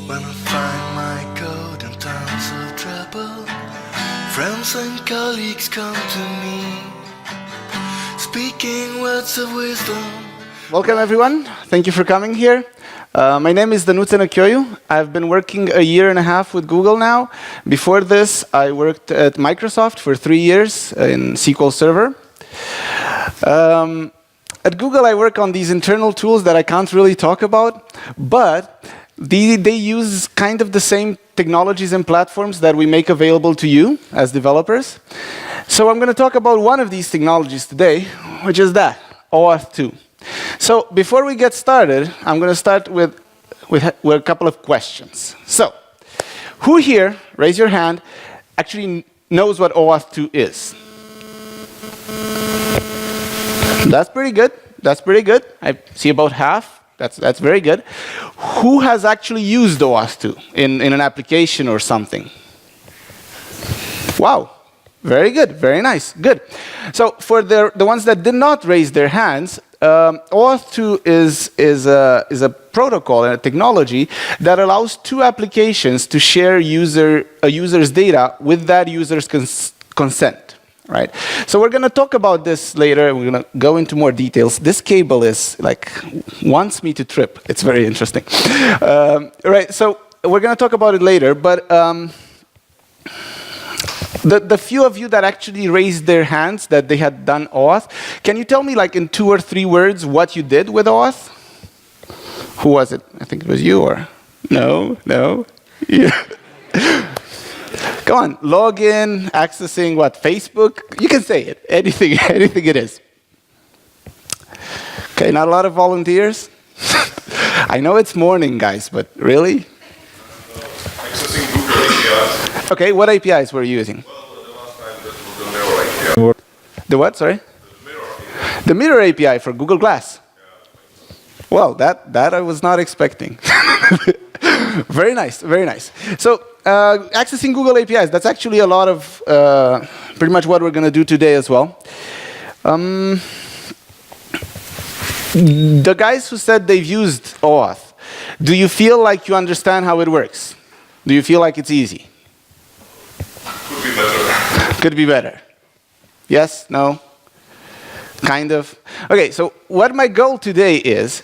When I find my code in times of trouble, friends and colleagues come to me, speaking words of wisdom. Welcome everyone, thank you for coming here. My name is Danut Enachioiu. I've been working a year and a half with Google now. Before this, I worked at Microsoft for 3 years in SQL Server. At Google, I work on these internal tools that I can't really talk about, but they use kind of the same technologies and platforms that we make available to you as developers. So I'm going to talk about one of these technologies today, which is that, OAuth 2. So before we get started, I'm going to start with a couple of questions. So, who here, raise your hand, actually knows what OAuth 2 is? That's pretty good. That's pretty good. I see about half. That's very good. Who has actually used OAuth 2 in an application or something? Wow. Very good. Very nice. Good. So for the ones that did not raise their hands, OAuth 2 is a protocol and a technology that allows two applications to share a user's data with that user's consent. Right? So we're going to talk about this later, and we're going to go into more details. This cable is wants me to trip. It's very interesting. Right, so we're going to talk about it later, but the few of you that actually raised their hands that they had done OAuth, can you tell me in 2 or 3 words what you did with OAuth? Who was it? I think it was you, or? No? Yeah. Come on, log in, accessing what, Facebook? You can say it, anything it is. Okay, not a lot of volunteers? I know it's morning, guys, but really? Accessing Google APIs. Okay, what APIs were you using? Well, the last time that was the Mirror API. The what, sorry? The Mirror API. The Mirror API for Google Glass. Well, that I was not expecting. Very nice, very nice. So, accessing Google APIs, that's actually a lot of, pretty much what we're going to do today as well. The guys who said they've used OAuth, do you feel like you understand how it works? Do you feel like it's easy? Could be better. Could be better. Yes? No? Kind of? Okay, so what my goal today is,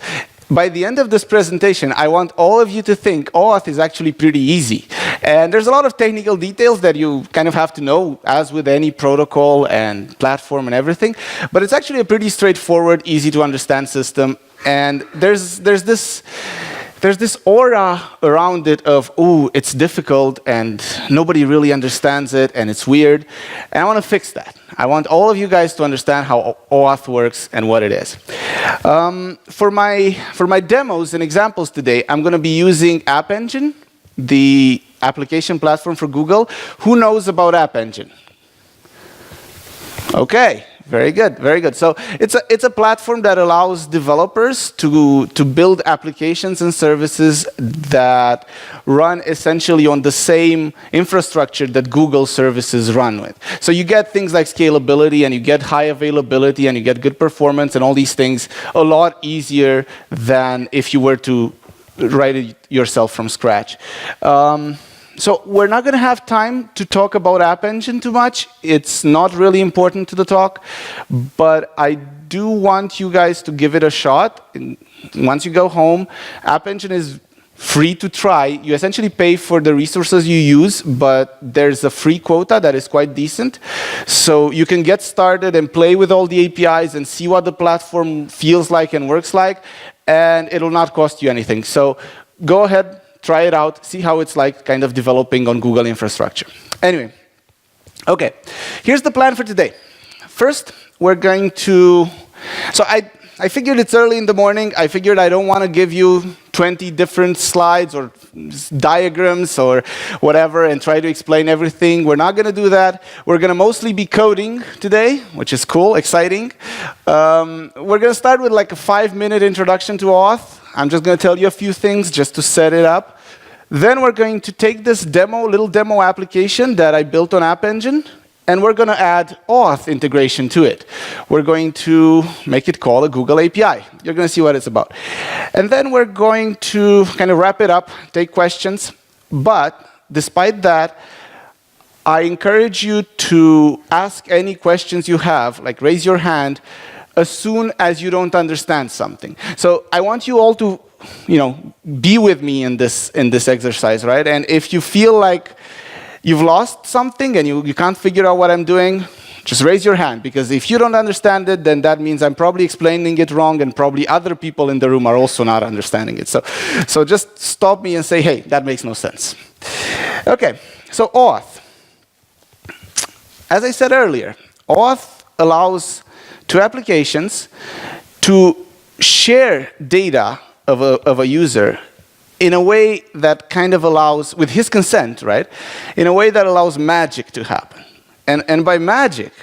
by the end of this presentation, I want all of you to think OAuth is actually pretty easy. And there's a lot of technical details that you kind of have to know, as with any protocol and platform and everything. But it's actually a pretty straightforward, easy to understand system. And there's this aura around it of, ooh, it's difficult and nobody really understands it and it's weird. And I want to fix that. I want all of you guys to understand how OAuth works and what it is. For my demos and examples today, I'm going to be using App Engine, the application platform for Google. Who knows about App Engine? Okay. Very good, very good. So it's a platform that allows developers to build applications and services that run essentially on the same infrastructure that Google services run with. So you get things like scalability, and you get high availability, and you get good performance, and all these things a lot easier than if you were to write it yourself from scratch. So we're not going to have time to talk about App Engine too much. It's not really important to the talk, but I do want you guys to give it a shot. Once you go home, App Engine is free to try. You essentially pay for the resources you use, but there's a free quota that is quite decent. So you can get started and play with all the APIs and see what the platform feels like and works like, and it'll not cost you anything. So go ahead. Try it out, see how it's like kind of developing on Google infrastructure. Anyway, okay, here's the plan for today. First, we're going to, so I figured it's early in the morning. I figured I don't want to give you 20 different slides or diagrams or whatever and try to explain everything. We're not going to do that. We're going to mostly be coding today, which is cool, exciting. We're going to start with a 5-minute introduction to OAuth. I'm just going to tell you a few things just to set it up. Then we're going to take this little demo application that I built on App Engine, and we're going to add OAuth integration to it. We're going to make it call a Google API. You're going to see what it's about. And then we're going to kind of wrap it up, take questions. But despite that, I encourage you to ask any questions you have, like raise your hand, as soon as you don't understand something. So I want you all to, be with me in this exercise, right? And if you feel like you've lost something and you can't figure out what I'm doing, just raise your hand, because if you don't understand it, then that means I'm probably explaining it wrong, and probably other people in the room are also not understanding it. So just stop me and say, hey, that makes no sense. Okay, so OAuth. As I said earlier, OAuth allows two applications to share data of a user in a way that kind of allows, with his consent, right? In a way that allows magic to happen. And by magic,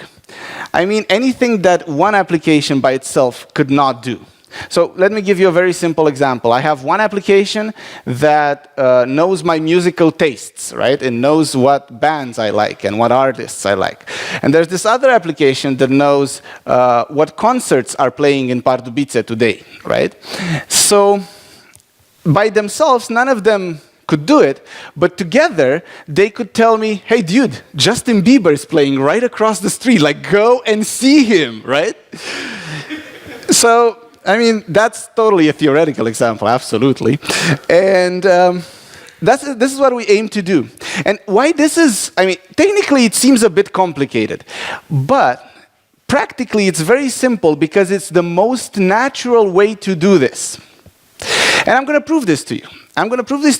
I mean anything that one application by itself could not do. So let me give you a very simple example. I have one application that knows my musical tastes, right? It knows what bands I like and what artists I like. And there's this other application that knows what concerts are playing in Pardubice today, right? So by themselves, none of them could do it, but together they could tell me, hey dude, Justin Bieber is playing right across the street, like go and see him, right? So, I mean, that's totally a theoretical example, absolutely. And this is what we aim to do. And why this is, I mean, technically it seems a bit complicated, but practically it's very simple because it's the most natural way to do this. And I'm going to prove this to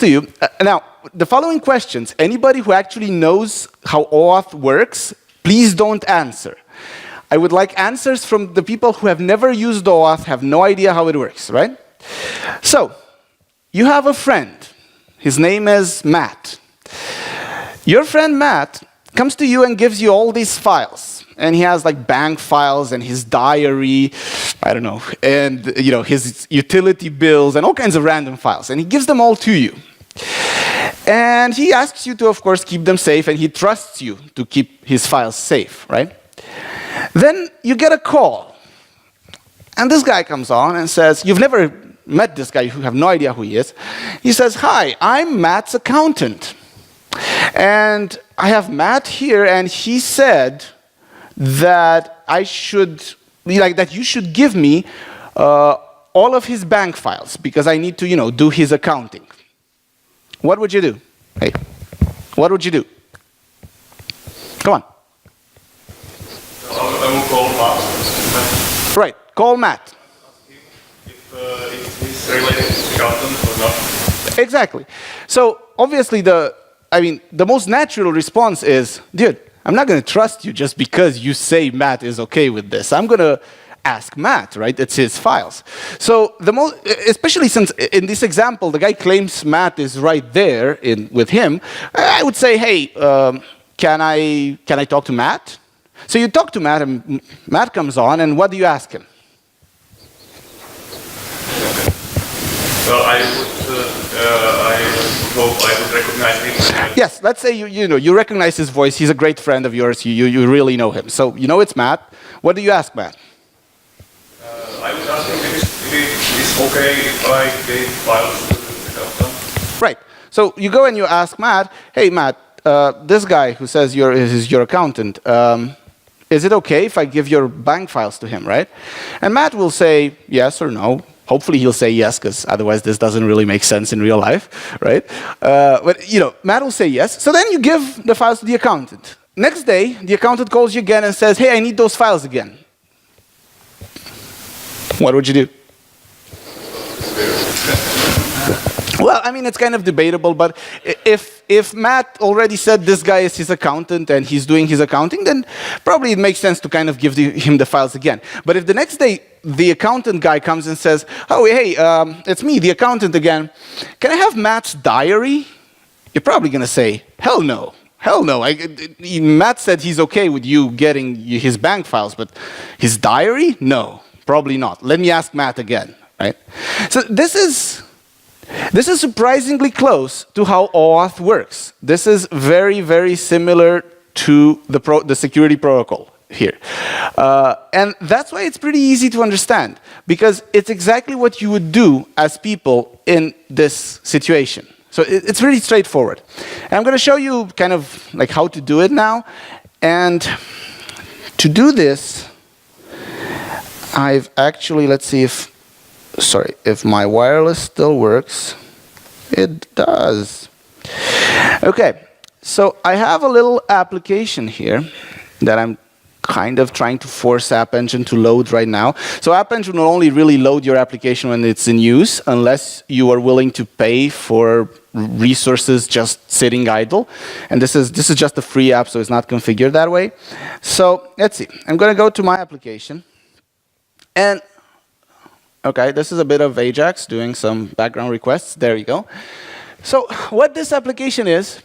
you. Now, the following questions, anybody who actually knows how OAuth works, please don't answer. I would like answers from the people who have never used OAuth, have no idea how it works, right? So, you have a friend. His name is Matt. Your friend Matt comes to you and gives you all these files. And he has like bank files and his diary, I don't know, and his utility bills and all kinds of random files. And he gives them all to you. And he asks you to, of course, keep them safe, and he trusts you to keep his files safe, right? Then you get a call. And this guy comes on and says, you've never met this guy, you have no idea who he is. He says, hi, I'm Matt's accountant. And I have Matt here, and he said that that you should give me all of his bank files because I need to, do his accounting. What would you do? Hey, what would you do? Come on. I will call Matt. Right, call Matt. If he's related to accountant or not. Exactly. So obviously the most natural response is, dude, I'm not going to trust you just because you say Matt is okay with this. I'm going to ask Matt, right? It's his files. So especially since in this example, the guy claims Matt is right there with him, I would say, hey, can I talk to Matt? So you talk to Matt, and Matt comes on, and what do you ask him? Well, I hope I would recognize him. Yes, let's say you recognize his voice. He's a great friend of yours. You really know him. So you know it's Matt. What do you ask Matt? I would ask him if it is okay if I gave files to the accountant. Right. So you go and you ask Matt, hey Matt, this guy who says is your accountant, is it okay if I give your bank files to him, right? And Matt will say yes or no. Hopefully he'll say yes, because otherwise this doesn't really make sense in real life, right? But Matt will say yes. So then you give the files to the accountant. Next day, the accountant calls you again and says, hey, I need those files again. What would you do? Well, I mean, it's kind of debatable, but if Matt already said this guy is his accountant and he's doing his accounting, then probably it makes sense to kind of give him the files again. But if the next day the accountant guy comes and says, oh, hey, it's me, the accountant again, can I have Matt's diary? You're probably going to say, hell no. Hell no. Matt said he's okay with you getting his bank files, but his diary? No, probably not. Let me ask Matt again, right? So this is surprisingly close to how OAuth works. This is very, very similar to the security protocol here. And that's why it's pretty easy to understand, because it's exactly what you would do as people in this situation. So it's really straightforward. And I'm going to show you kind of like how to do it now. And to do this, I've actually, let's see if my wireless still works. It does. Okay, so I have a little application here that I'm kind of trying to force App Engine to load right now. So App Engine will only really load your application when it's in use, unless you are willing to pay for resources just sitting idle. And this is just a free app, so it's not configured that way. So let's see. I'm going to go to my application. And okay, this is a bit of Ajax doing some background requests. There you go. So what this application is,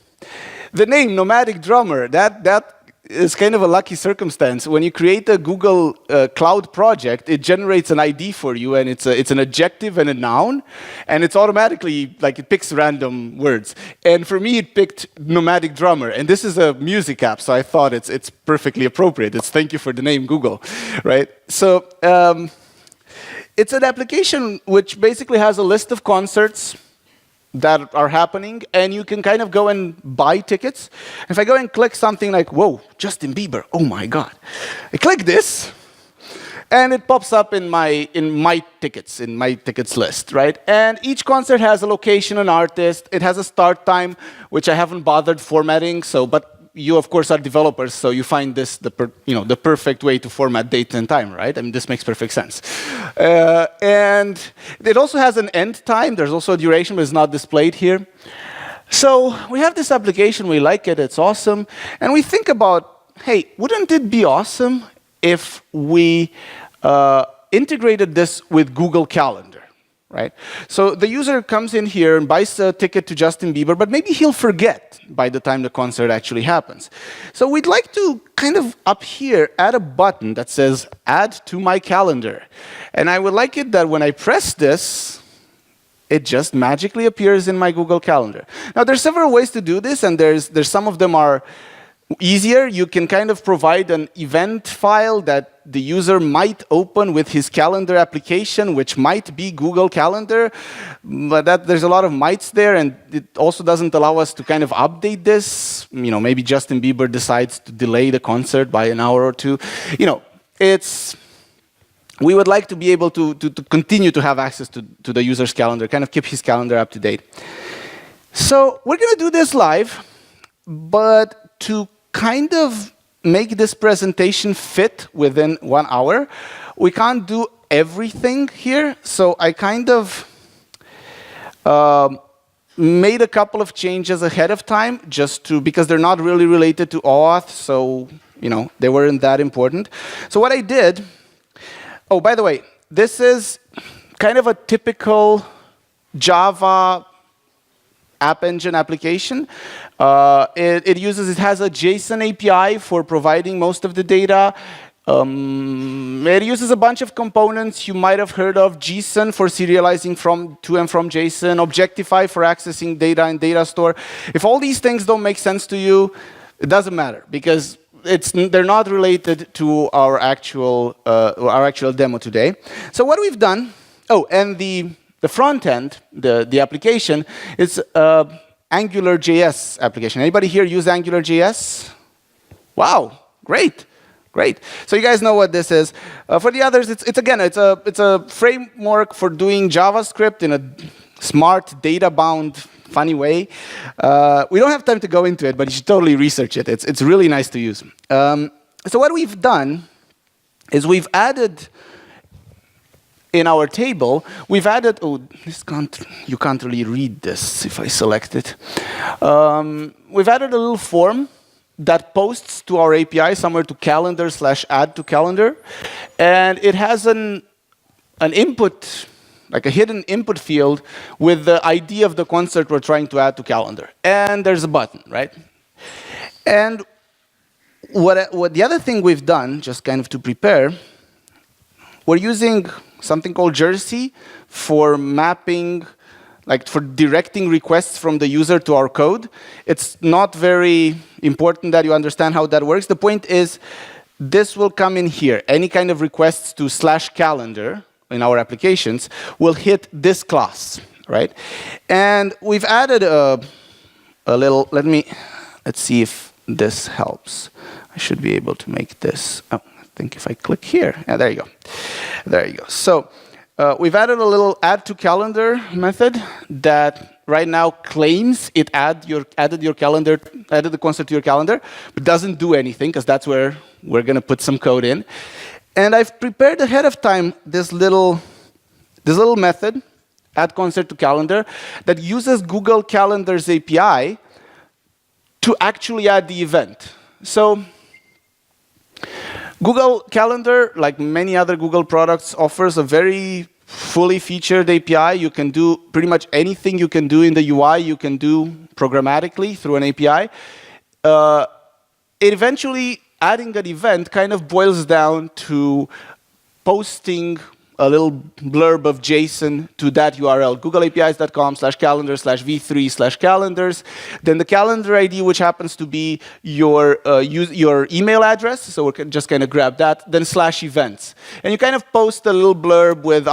the name Nomadic Drummer, that is kind of a lucky circumstance. When you create a Google Cloud project, it generates an ID for you, and it's an adjective and a noun, and it's automatically, like, it picks random words. And for me, it picked Nomadic Drummer, and this is a music app, so I thought it's perfectly appropriate. It's thank you for the name, Google, right? So it's an application which basically has a list of concerts that are happening, and you can kind of go and buy tickets. If I go and click something like, whoa, Justin Bieber, oh my God. I click this, and it pops up in my tickets list, right? And each concert has a location, an artist. It has a start time, which I haven't bothered formatting, but you, of course, are developers, so you find this the perfect way to format date and time, right? I mean, this makes perfect sense. And it also has an end time. There's also a duration, but it's not displayed here. So we have this application. We like it. It's awesome. And we think about, hey, wouldn't it be awesome if we integrated this with Google Calendar? Right? So the user comes in here and buys a ticket to Justin Bieber, but maybe he'll forget by the time the concert actually happens. So we'd like to kind of up here add a button that says add to my calendar. And I would like it that when I press this, it just magically appears in my Google Calendar. Now there's several ways to do this, and there's some of them are easier. You can kind of provide an event file that the user might open with his calendar application, which might be Google Calendar, but there's a lot of mights there, and it also doesn't allow us to kind of update this. Maybe Justin Bieber decides to delay the concert by an hour or two. We would like to be able to continue to have access to the user's calendar, kind of keep his calendar up to date. So we're going to do this live, but to kind of make this presentation fit within 1 hour, we can't do everything here. So I kind of made a couple of changes ahead of time, because they're not really related to OAuth, so they weren't that important. So what I did, oh, by the way, this is kind of a typical Java App Engine application. It has a JSON API for providing most of the data. It uses a bunch of components you might have heard of. JSON for serializing to and from JSON. Objectify for accessing data in data store. If all these things don't make sense to you, it doesn't matter, because they're not related to our actual demo today. So what we've done, and the front end, the application, is AngularJS application. Anybody here use AngularJS? Wow, great. So you guys know what this is. For the others, it's a framework for doing JavaScript in a smart, data-bound, funny way. We don't have time to go into it, but you should totally research it. It's really nice to use. So what we've done is we've added, in our table, we've added, you can't really read this if I select it. We've added a little form that posts to our API, somewhere to calendar/add to calendar. And it has an input, like a hidden input field with the ID of the concert we're trying to add to calendar. And there's a button, right? And what the other thing we've done, just kind of to prepare, we're using something called Jersey for mapping like for directing requests from the user to our code. It's not very important that you understand how that works. The point is, this will come in here. Any kind of requests to /calendar in our applications will hit this class, right? And we've added a little, let's see if this helps. I should be able to make this, I think if I click here, yeah, there you go. There you go. So we've added a little add to calendar method that right now claims it added the concept to your calendar, but doesn't do anything, because that's where we're going to put some code in. And I've prepared ahead of time this little method, add concept to calendar, that uses Google Calendar's API to actually add the event. So Google Calendar, like many other Google products, offers a very fully featured API. You can do pretty much anything you can do in the UI, you can do programmatically through an API. It eventually, adding an event kind of boils down to posting a little blurb of JSON to that URL, googleapis.com/calendar/v3/calendars. Then the calendar ID, which happens to be your email address, so we can just kind of grab that, then /events. And you kind of post a little blurb with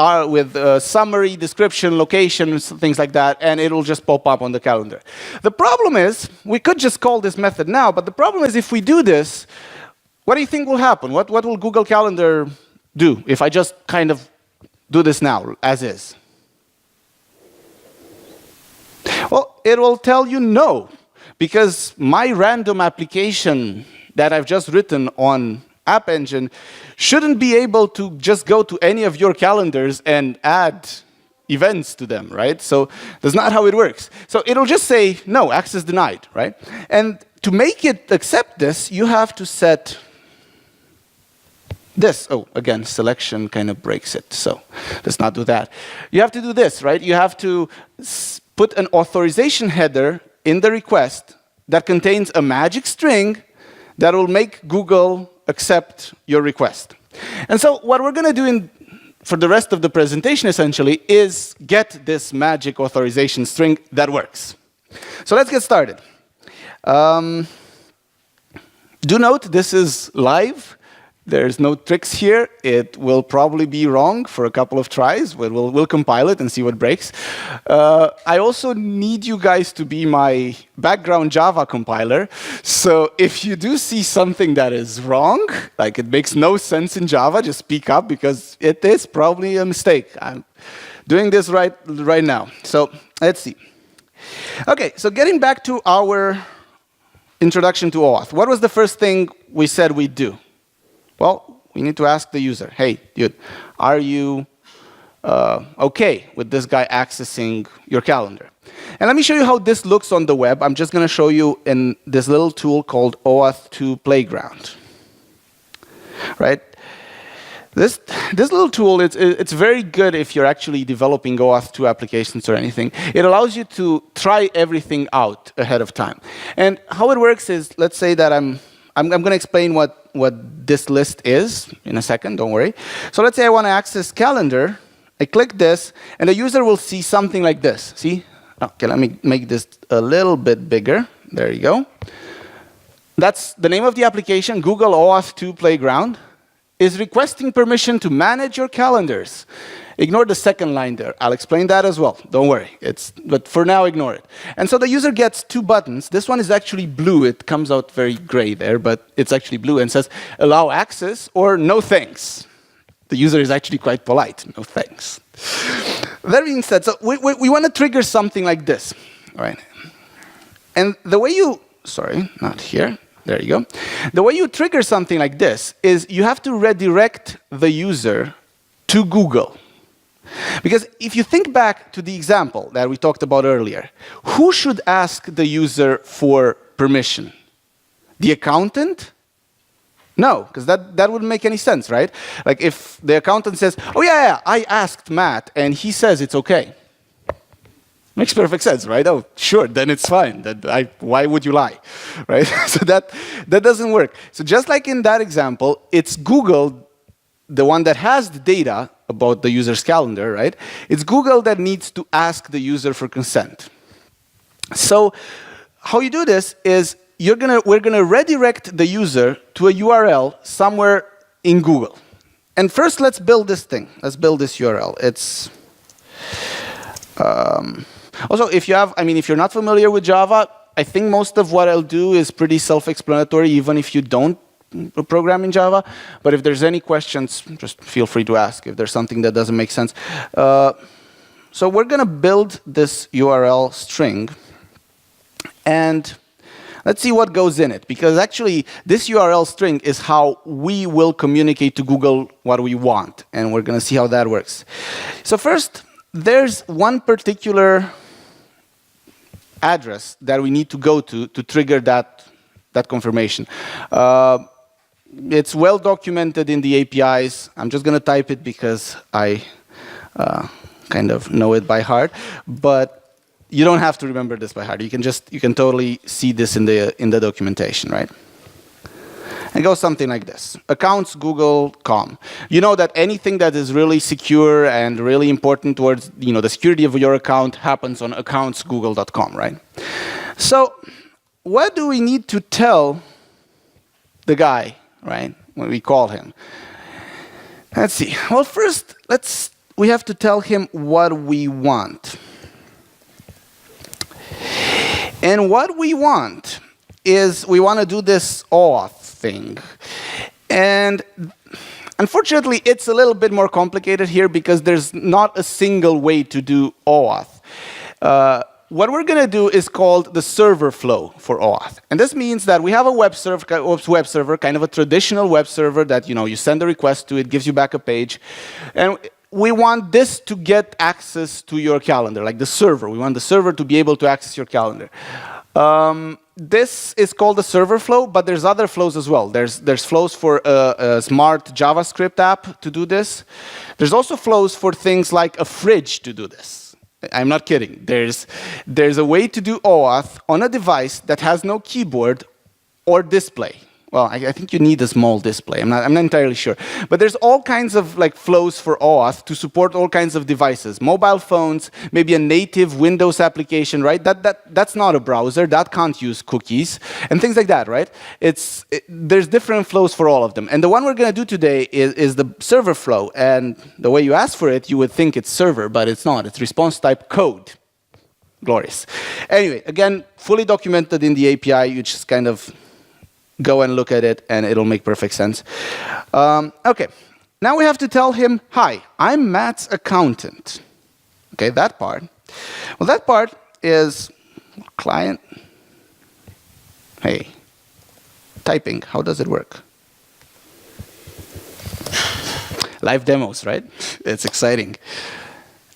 summary, description, location, things like that, and it'll just pop up on the calendar. The problem is, we could just call this method now, but the problem is if we do this, what do you think will happen? What will Google Calendar do if I just kind of do this now, as is? Well, it will tell you no, because my random application that I've just written on App Engine shouldn't be able to just go to any of your calendars and add events to them, right? So that's not how it works. So it'll just say, no, access denied, right? And to make it accept this, you have to set this. Oh, again, selection kind of breaks it, so let's not do that. You have to do this, right? You have to put an authorization header in the request that contains a magic string that will make Google accept your request. And so what we're going to do for the rest of the presentation, essentially, is get this magic authorization string that works. So let's get started. Do note, this is live. There's no tricks here. It will probably be wrong for a couple of tries. We'll compile it and see what breaks. I also need you guys to be my background Java compiler. So if you do see something that is wrong, like it makes no sense in Java, just speak up, because it is probably a mistake. I'm doing this right now. So let's see. OK, so getting back to our introduction to OAuth. What was the first thing we said we'd do? Well, we need to ask the user, hey, dude, are you OK with this guy accessing your calendar? And let me show you how this looks on the web. I'm just going to show you in this little tool called OAuth 2 Playground. Right? This little tool, it's very good if you're actually developing OAuth 2 applications or anything. It allows you to try everything out ahead of time. And how it works is, let's say that I'm going to explain what this list is in a second, don't worry. So let's say I want to access calendar. I click this, and the user will see something like this. See? OK, let me make this a little bit bigger. There you go. That's the name of the application, Google OAuth 2 Playground, is requesting permission to manage your calendars. Ignore the second line there. I'll explain that as well. Don't worry. But for now, ignore it. And so the user gets two buttons. This one is actually blue. It comes out very gray there, but it's actually blue and says, allow access or no thanks. The user is actually quite polite. No thanks. That being said, so we want to trigger something like this. All right. And the way you, sorry, not here. There you go. The way you trigger something like this is you have to redirect the user to Google. Because if you think back to the example that we talked about earlier, who should ask the user for permission? The accountant? No, because that wouldn't make any sense, right? Like if the accountant says, oh yeah, I asked Matt, and he says it's OK. Makes perfect sense, right? Oh, sure, then it's fine. Why would you lie, right? So that doesn't work. So just like in that example, it's Google, the one that has the data, about the user's calendar, right? It's Google that needs to ask the user for consent. So how you do this is we're gonna redirect the user to a URL somewhere in Google. And first, let's build this thing. Let's build this URL. It's also, if you're not familiar with Java, I think most of what I'll do is pretty self-explanatory, even if you don't program in Java. But if there's any questions, just feel free to ask if there's something that doesn't make sense. So we're gonna build this URL string, and let's see what goes in it, because actually this URL string is how we will communicate to Google what we want, and we're going to see how that works. So first, there's one particular address that we need to go to trigger that confirmation. It's well documented in the APIs. I'm just going to type it because I kind of know it by heart, but you don't have to remember this by heart. You can totally see this in the documentation, right? And it goes something like this: accounts Google.com. You know that anything that is really secure and really important towards the security of your account happens on accounts Google.com, right? So what do we need to tell the guy, right, when we call him? Let's see. Well, first we have to tell him what we want. And what we want is we want to do this OAuth thing. And unfortunately, it's a little bit more complicated here because there's not a single way to do OAuth. What we're going to do is called the server flow for OAuth. And this means that we have a web server, kind of a traditional web server that you send a request to, it gives you back a page. And we want this to get access to your calendar, like the server. We want the server to be able to access your calendar. This is called the server flow, but there's other flows as well. There's flows for a smart JavaScript app to do this. There's also flows for things like a fridge to do this. I'm not kidding. There's a way to do OAuth on a device that has no keyboard or display. Well, I think you need a small display. I'm not entirely sure. But there's all kinds of flows for OAuth to support all kinds of devices. Mobile phones, maybe a native Windows application, right? That's not a browser. That can't use cookies and things like that, right? There's different flows for all of them. And the one we're going to do today is the server flow. And the way you ask for it, you would think it's server, but it's not. It's response type code. Glorious. Anyway, again, fully documented in the API. You just kind of go and look at it, and it'll make perfect sense. OK, now we have to tell him, hi, I'm Matt's accountant. OK, that part. Well, that part is client. Hey, typing, how does it work? Live demos, right? It's exciting.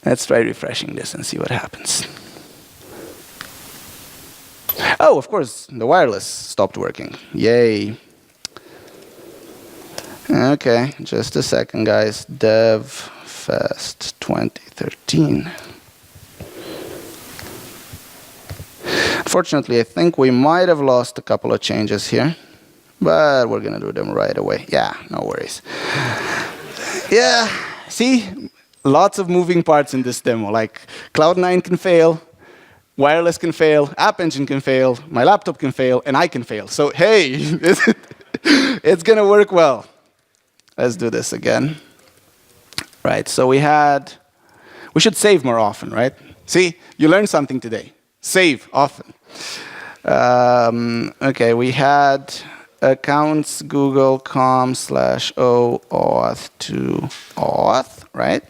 Let's try refreshing this and see what happens. Oh, of course, the wireless stopped working. Yay. OK, just a second, guys. DevFest 2013. Unfortunately, I think we might have lost a couple of changes here, but we're going to do them right away. Yeah, no worries. Yeah, see? Lots of moving parts in this demo. Like Cloud9 can fail. Wireless can fail, App Engine can fail, my laptop can fail, and I can fail. So hey, it's going to work well. Let's do this again. Right, so we should save more often, right? See, you learned something today. Save often. OK, we had accounts google.com/OAuth 2.0auth, right?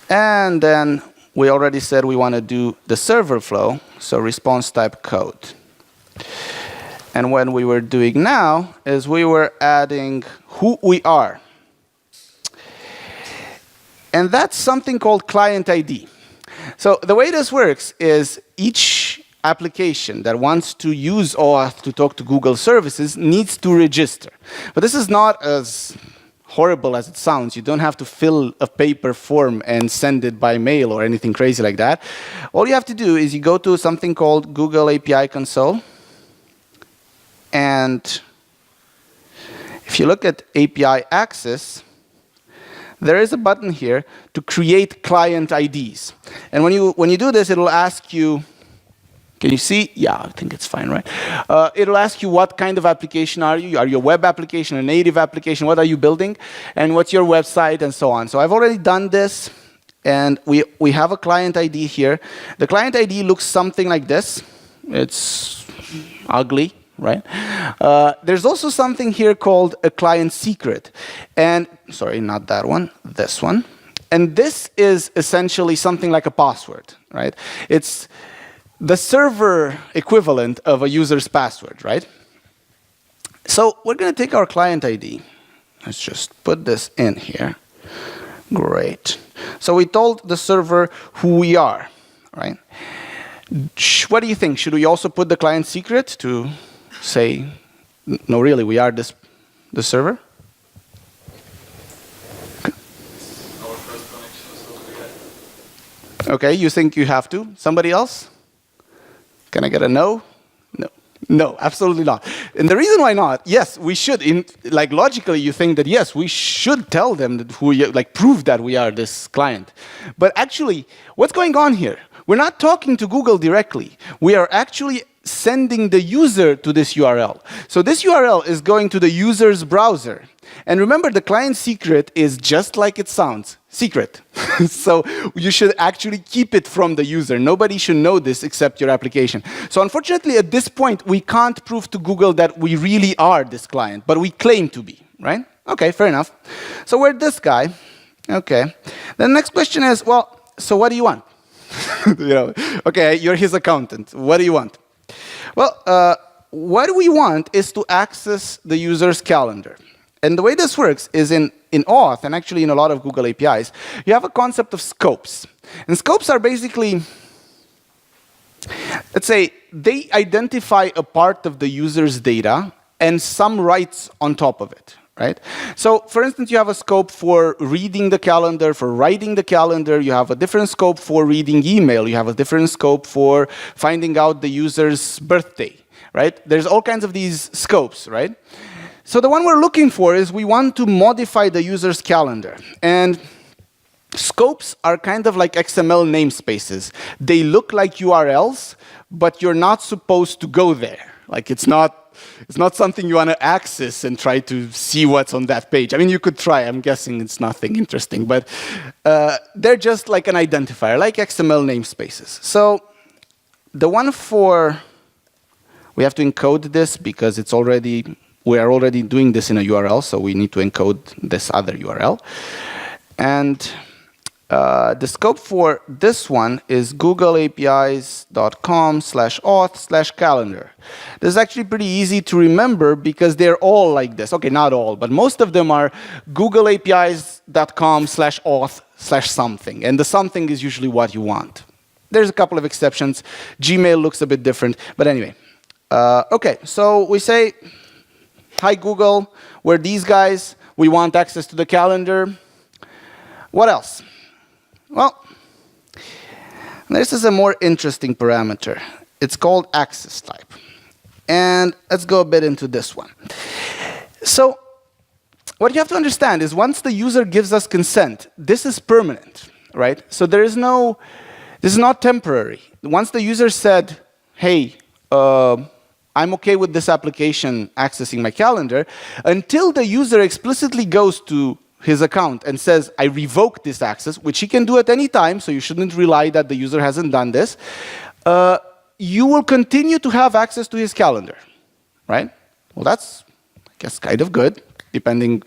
And then we already said we want to do the server flow, so response type code. And what we were doing now is we were adding who we are. And that's something called client ID. So the way this works is each application that wants to use OAuth to talk to Google services needs to register. But this is not as horrible as it sounds. You don't have to fill a paper form and send it by mail or anything crazy like that. All you have to do is you go to something called Google API Console. And if you look at API access, there is a button here to create client IDs. And when you do this, it'll ask you, can you see? Yeah, I think it's fine, right? It'll ask you what kind of application are you? Are you a web application, a native application? What are you building? And what's your website, and so on. So I've already done this, and we have a client ID here. The client ID looks something like this. It's ugly, right? There's also something here called a client secret. And, sorry, not that one, this one. And this is essentially something like a password, right? It's the server equivalent of a user's password, right? So we're going to take our client ID. Let's just put this in here. Great. So we told the server who we are, right? What do you think? Should we also put the client secret to say, no, really, we are the server? Okay, you think you have to? Somebody else? Can I get a no? No. No, absolutely not. And the reason why not, yes, we should. Like logically, you think that yes, we should tell them that prove that we are this client. But actually, what's going on here? We're not talking to Google directly. We are actually sending the user to this URL. So this URL is going to the user's browser. And remember, the client secret is just like it sounds, secret. So you should actually keep it from the user. Nobody should know this except your application. So unfortunately, at this point, we can't prove to Google that we really are this client, but we claim to be, right? Okay, fair enough. So we're this guy. Okay. The next question is, well, so what do you want? Okay, you're his accountant. What do you want? Well, what we want is to access the user's calendar. And the way this works is in OAuth, and actually in a lot of Google APIs, you have a concept of scopes. And scopes are basically, let's say, they identify a part of the user's data and some rights on top of it, right? So, for instance, you have a scope for reading the calendar, for writing the calendar. You have a different scope for reading email. You have a different scope for finding out the user's birthday, right? There's all kinds of these scopes, right? So the one we're looking for is we want to modify the user's calendar. And scopes are kind of like XML namespaces. They look like URLs, but you're not supposed to go there. Like it's not something you want to access and try to see what's on that page. I mean, you could try. I'm guessing it's nothing interesting. But they're just like an identifier, like XML namespaces. So the one for, we have to encode this because it's already, we are already doing this in a URL, so we need to encode this other URL. And the scope for this one is googleapis.com/auth/calendar. This is actually pretty easy to remember because they're all like this. Okay, not all, but most of them are googleapis.com/auth/something. And the something is usually what you want. There's a couple of exceptions. Gmail looks a bit different, but anyway. Okay, so we say, hi Google, we're these guys. We want access to the calendar. What else? Well, this is a more interesting parameter. It's called access type. And let's go a bit into this one. So what you have to understand is once the user gives us consent, this is permanent, right? So there is no, this is not temporary. Once the user said, hey, I'm okay with this application accessing my calendar, until the user explicitly goes to his account and says, I revoke this access, which he can do at any time, so you shouldn't rely that the user hasn't done this, you will continue to have access to his calendar, right? Well, that's, I guess, kind of good, depending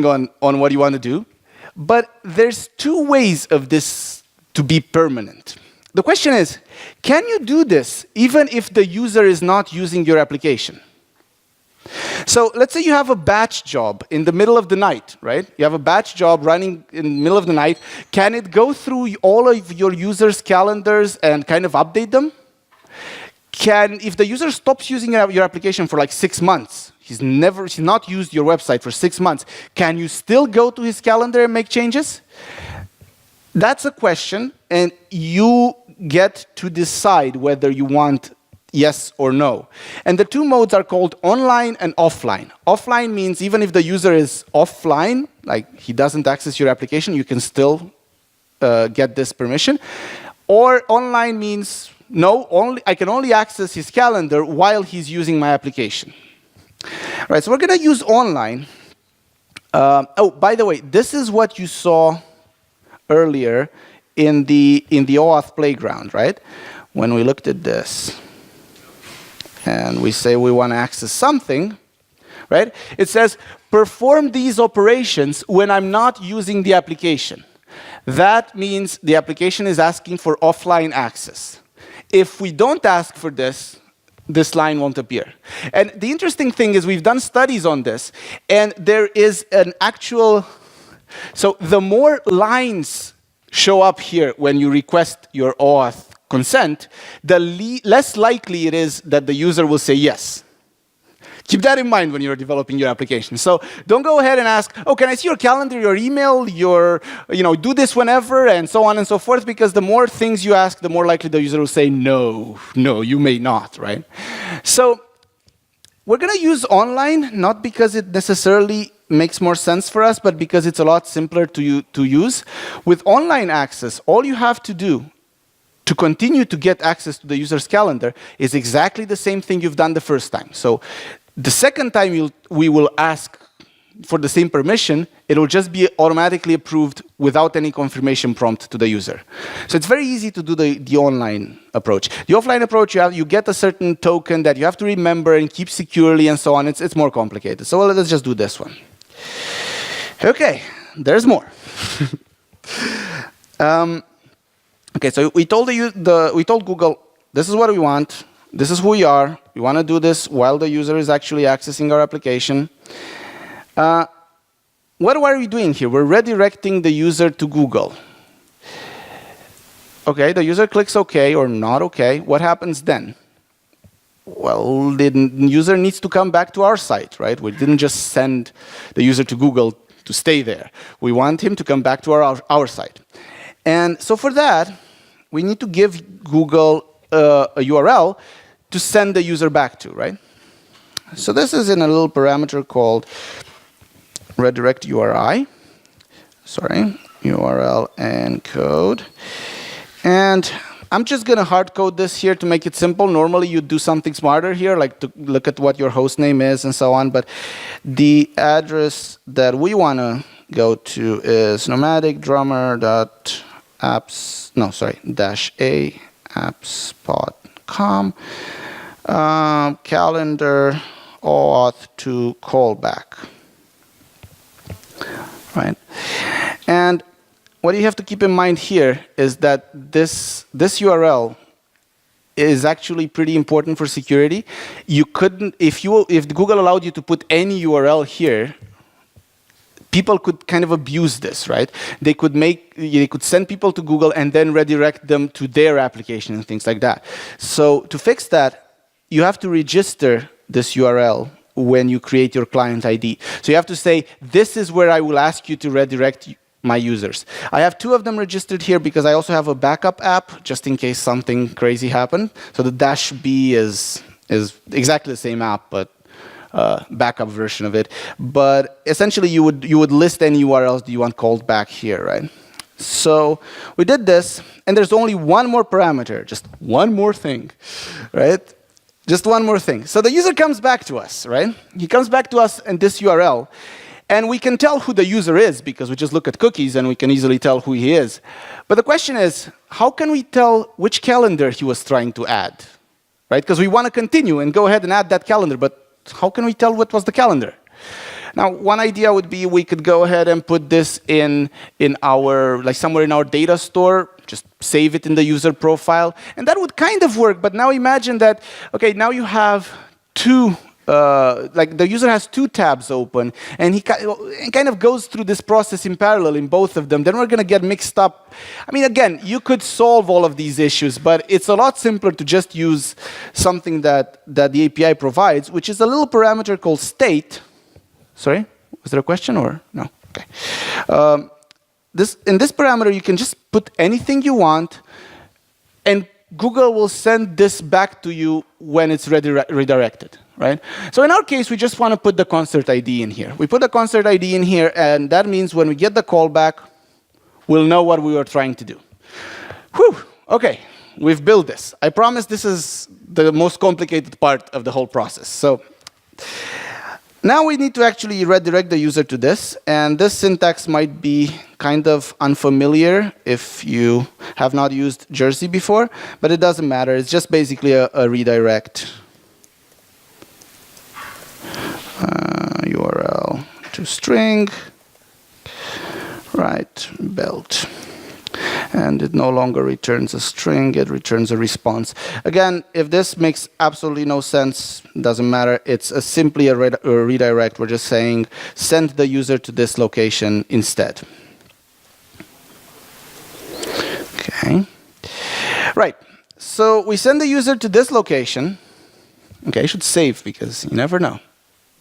on what you want to do. But there's two ways of this to be permanent. The question is, can you do this even if the user is not using your application? So let's say you have a batch job in the middle of the night, right? You have a batch job running in the middle of the night. Can it go through all of your users' calendars and kind of update them? If the user stops using your application for like 6 months, he's not used your website for 6 months, can you still go to his calendar and make changes? That's a question, and you get to decide whether you want yes or no. And the two modes are called online and offline. Offline means even if the user is offline, like he doesn't access your application, you can still get this permission. Or online means, no, I can only access his calendar while he's using my application. Right, so we're going to use online. Oh, by the way, this is what you saw earlier in the OAuth playground, right? When we looked at this, and we say we want to access something, right? It says, perform these operations when I'm not using the application. That means the application is asking for offline access. If we don't ask for this, this line won't appear. And the interesting thing is we've done studies on this, and there is an actual, so the more lines show up here when you request your OAuth consent, the less likely it is that the user will say yes. Keep that in mind when you're developing your application. So don't go ahead and ask, oh, can I see your calendar, your email, your, do this whenever, and so on and so forth, because the more things you ask, the more likely the user will say, no, you may not, right? So we're going to use online, not because it necessarily makes more sense for us, but because it's a lot simpler to use. With online access, all you have to do to continue to get access to the user's calendar is exactly the same thing you've done the first time. So the second time we will ask for the same permission, it will just be automatically approved without any confirmation prompt to the user. So it's very easy to do the online approach. The offline approach, you get a certain token that you have to remember and keep securely and so on. It's more complicated. So let's just do this one. Okay, there's more. Okay, so we told Google, this is what we want. This is who we are. We want to do this while the user is actually accessing our application. What are we doing here? We're redirecting the user to Google. Okay, the user clicks OK or not OK. What happens then? Well, the user needs to come back to our site, right? We didn't just send the user to Google to stay there. We want him to come back to our site. And so for that, we need to give Google a URL to send the user back to, right? So this is in a little parameter called redirect URI. Sorry, URL encode. And I'm just going to hard code this here to make it simple. Normally, you'd do something smarter here, like to look at what your host name is and so on. But the address that we want to go to is nomadicdrummer.apps, no, sorry, -a appspot.com. Calendar OAuth 2 callback. Right? And what you have to keep in mind here is that this URL is actually pretty important for security. You couldn't, if Google allowed you to put any URL here, people could kind of abuse this, right? They could send people to Google and then redirect them to their application and things like that. So to fix that, you have to register this URL when you create your client ID. So you have to say, this is where I will ask you to redirect my users. I have 2 of them registered here because I also have a backup app, just in case something crazy happened. So the -b is exactly the same app, but backup version of it. But essentially, you would list any URLs that you want called back here, right? So we did this, and there's only one more parameter, just one more thing, right? Just one more thing. So the user comes back to us, right? He comes back to us in this URL, and we can tell who the user is because we just look at cookies and we can easily tell who he is. But the question is, how can we tell which calendar he was trying to add, right? Because we want to continue and go ahead and add that calendar, but how can we tell what was the calendar? Now, one idea would be we could go ahead and put this in our, like somewhere in our data store, just save it in the user profile, and that would kind of work. But now imagine that, okay, now you have 2, like the user has 2 tabs open, and he kind of goes through this process in parallel in both of them. Then we're going to get mixed up. I mean, again, you could solve all of these issues, but it's a lot simpler to just use something that the API provides, which is a little parameter called state. Sorry, was there a question or no? Okay. In this parameter, you can just put anything you want, and Google will send this back to you when it's redirected. right? So in our case, we just want to put the concert ID in here. We put the concert ID in here, and that means when we get the callback, we'll know what we were trying to do. Whew, okay, we've built this. I promise this is the most complicated part of the whole process. So now we need to actually redirect the user to this, and this syntax might be kind of unfamiliar if you have not used Jersey before, but it doesn't matter. It's just basically a redirect. URL to string, right, belt. And it no longer returns a string, it returns a response. Again, if this makes absolutely no sense, doesn't matter. It's simply a redirect. We're just saying, send the user to this location instead. Okay. Right. So we send the user to this location. Okay, I should save because you never know.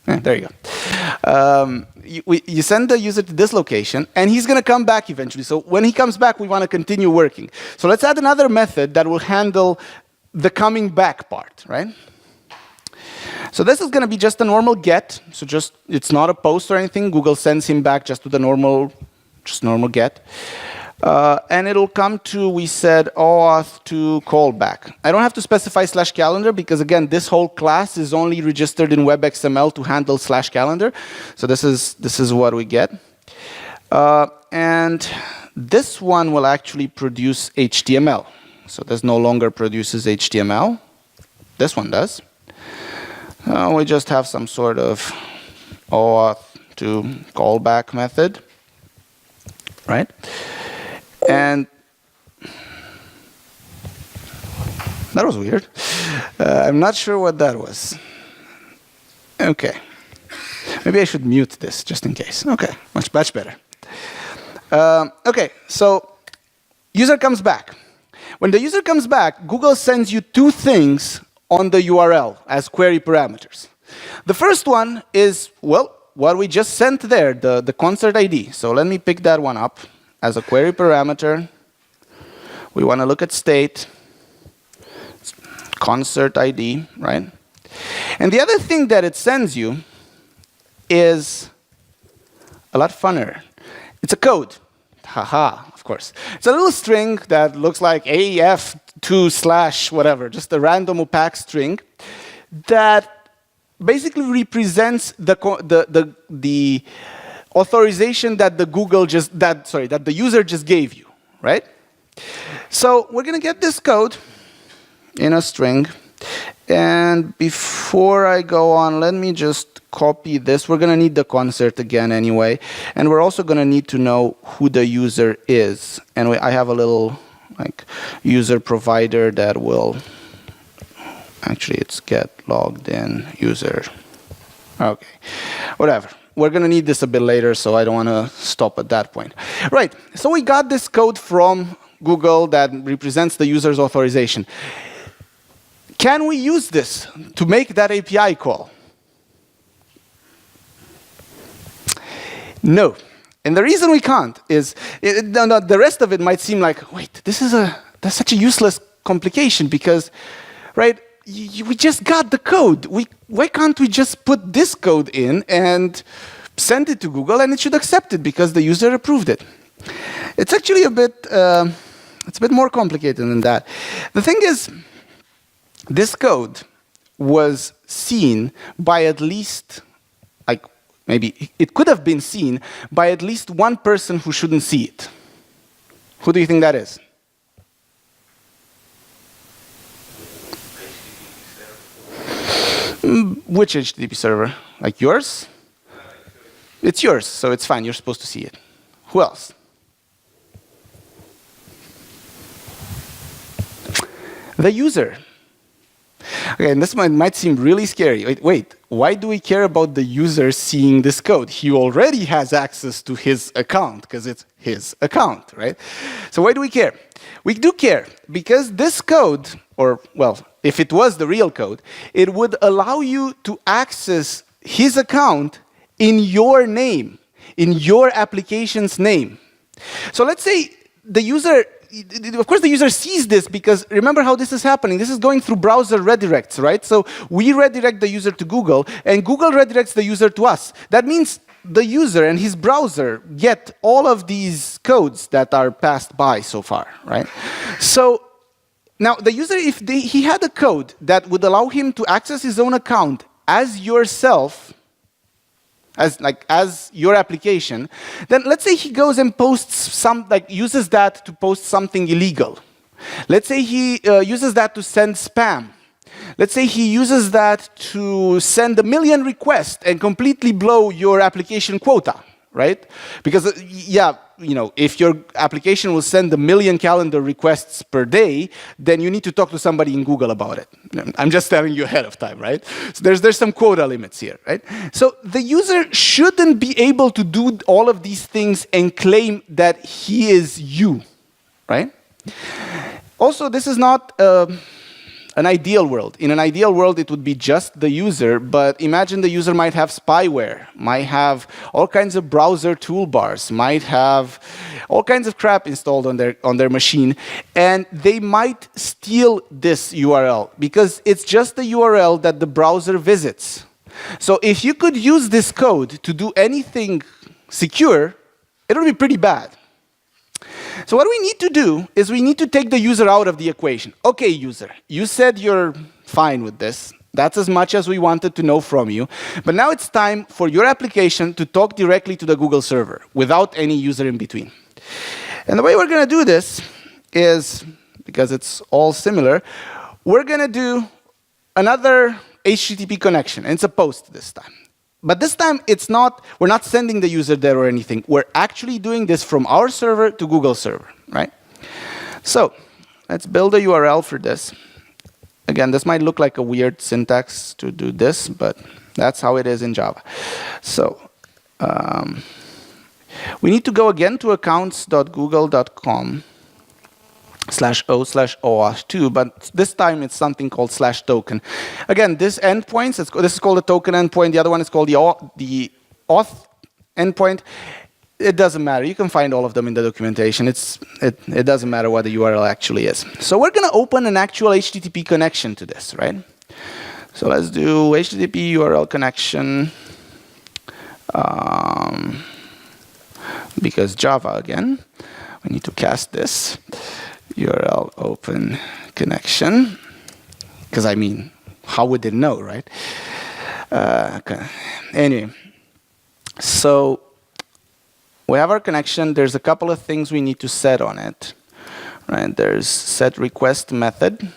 There you go. You send the user to this location, and he's going to come back eventually. So when he comes back, we want to continue working. So let's add another method that will handle the coming back part, right? So this is going to be just a normal get. So just it's not a post or anything. Google sends him back just to the normal get. And it'll come to, we said, OAuth 2 callback. I don't have to specify /calendar because, again, this whole class is only registered in WebXML to handle /calendar. So this is what we get. And this one will actually produce HTML. So this no longer produces HTML. This one does. We just have some sort of OAuth 2 callback method, right? And that was weird. I'm not sure what that was. Okay. Maybe I should mute this just in case. Okay, much better. Okay, so user comes back. When the user comes back, Google sends you two things on the URL as query parameters. The first one is, well, what we just sent there, the concert ID. So let me pick that one up. As a query parameter, we want to look at state, concert ID, right? And the other thing that it sends you is a lot funner. It's a code. Haha, of course. It's a little string that looks like AF2/ whatever, just a random opaque string that basically represents the authorization that the user just gave you, right? So we're going to get this code in a string. And before I go on, let me just copy this. We're going to need the concert again anyway. And we're also going to need to know who the user is. And I have a little user provider that will, actually it's get logged in user. Okay, whatever. We're going to need this a bit later, so I don't want to stop at that point. Right, so we got this code from Google that represents the user's authorization. Can we use this to make that API call? No. And the reason we can't is, the rest of it might seem like, wait, that's such a useless complication because, right, we just got the code. Why can't we just put this code in and send it to Google and it should accept it because the user approved it? It's actually a bit more complicated than that. The thing is, this code was seen by at least, maybe it could have been seen by at least one person who shouldn't see it. Who do you think that is? Which HTTP server? Like yours? It's yours, so it's fine. You're supposed to see it. Who else? The user. Okay, and this might seem really scary. Wait, why do we care about the user seeing this code? He already has access to his account because it's his account, right? So why do we care? We do care because this code, or well, if it was the real code, it would allow you to access his account in your name, in your application's name. So let's say the user of course the user sees this because remember how this is happening. This is going through browser redirects, right? So we redirect the user to Google, and Google redirects the user to us. That means the user and his browser get all of these codes that are passed by so far, right? So now the user, if he had a code that would allow him to access his own account as yourself, as your application, then let's say he goes and posts uses that to post something illegal. Let's say he uses that to send spam. Let's say he uses that to send 1 million requests and completely blow your application quota, right? Because, if your application will send 1 million calendar requests per day, then you need to talk to somebody in Google about it. I'm just telling you ahead of time, right? So there's some quota limits here, right? So the user shouldn't be able to do all of these things and claim that he is you, right? Also, this is not an ideal world. In an ideal world, it would be just the user, but imagine the user might have spyware, might have all kinds of browser toolbars, might have all kinds of crap installed on their machine, and they might steal this URL because it's just the URL that the browser visits. So if you could use this code to do anything secure, it would be pretty bad. So what we need to do is we need to take the user out of the equation. Okay, user, you said you're fine with this. That's as much as we wanted to know from you. But now it's time for your application to talk directly to the Google server without any user in between. And the way we're going to do this is, because it's all similar, we're going to do another HTTP connection. And it's a post this time. But this time, we're not sending the user there or anything. We're actually doing this from our server to Google server, right? So let's build a URL for this. Again, this might look like a weird syntax to do this, but that's how it is in Java. So we need to go again to accounts.google.com/o/OAuth 2, but this time it's something called /token. Again, this endpoint, this is called the token endpoint. The other one is called the auth endpoint. It doesn't matter. You can find all of them in the documentation. It doesn't matter what the URL actually is. So we're going to open an actual HTTP connection to this, right? So let's do HTTP URL connection. Because Java again, we need to cast this. URL open connection, because I mean, how would it know, right? Okay. Anyway, so we have our connection. There's a couple of things we need to set on it, right? There's set request method,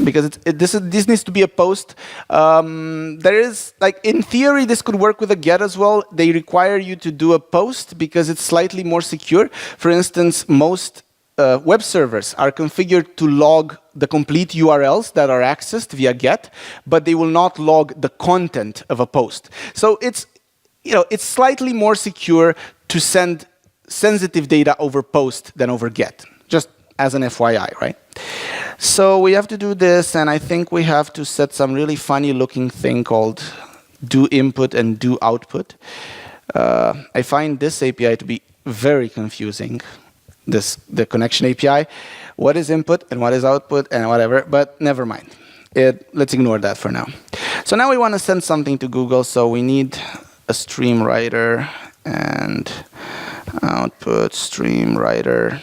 because this needs to be a post. There is, in theory, this could work with a GET as well. They require you to do a post because it's slightly more secure. For instance, most web servers are configured to log the complete URLs that are accessed via GET, but they will not log the content of a post. So it's slightly more secure to send sensitive data over post than over GET, just as an FYI, right? So we have to do this, and I think we have to set some really funny looking thing called do input and do output. I find this API to be very confusing, the connection API. What is input and what is output and whatever, but never mind. Let's ignore that for now. So now we want to send something to Google, so we need a stream writer and output stream writer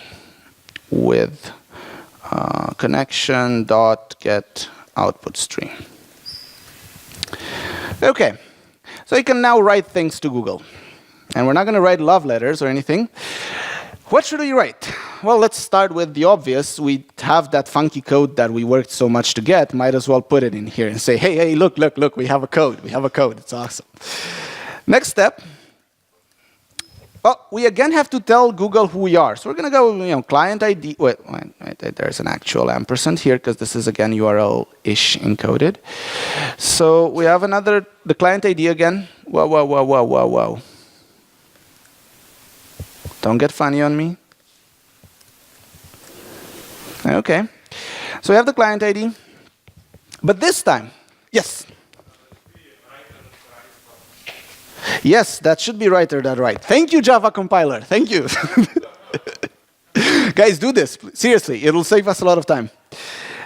with connection dot get output stream. Okay, so you can now write things to Google. And we're not going to write love letters or anything. What should we write? Well, let's start with the obvious. We have that funky code that we worked so much to get. Might as well put it in here and say, hey, look, we have a code. We have a code. It's awesome. Next step. Well, we again have to tell Google who we are. So we're going to go, client ID. Wait, there's an actual ampersand here because this is again URL-ish encoded. So we have the client ID again. Whoa. Don't get funny on me. Okay. So we have the client ID. But this time, yes. Yes, that should be right or that right. Thank you, Java compiler. Thank you. Guys, do this. Seriously, it'll save us a lot of time.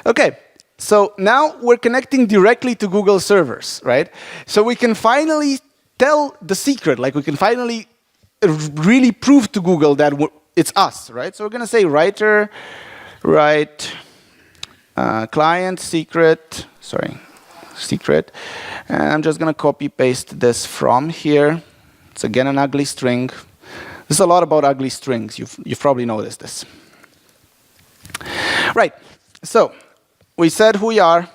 Okay, so now we're connecting directly to Google servers, right? So we can finally tell the secret, like we can finally really prove to Google that it's us, right? So we're going to say write client secret, and I'm just going to copy paste this from here. It's again an ugly string. This is a lot about ugly strings. You've probably noticed this. Right, so we said who we are.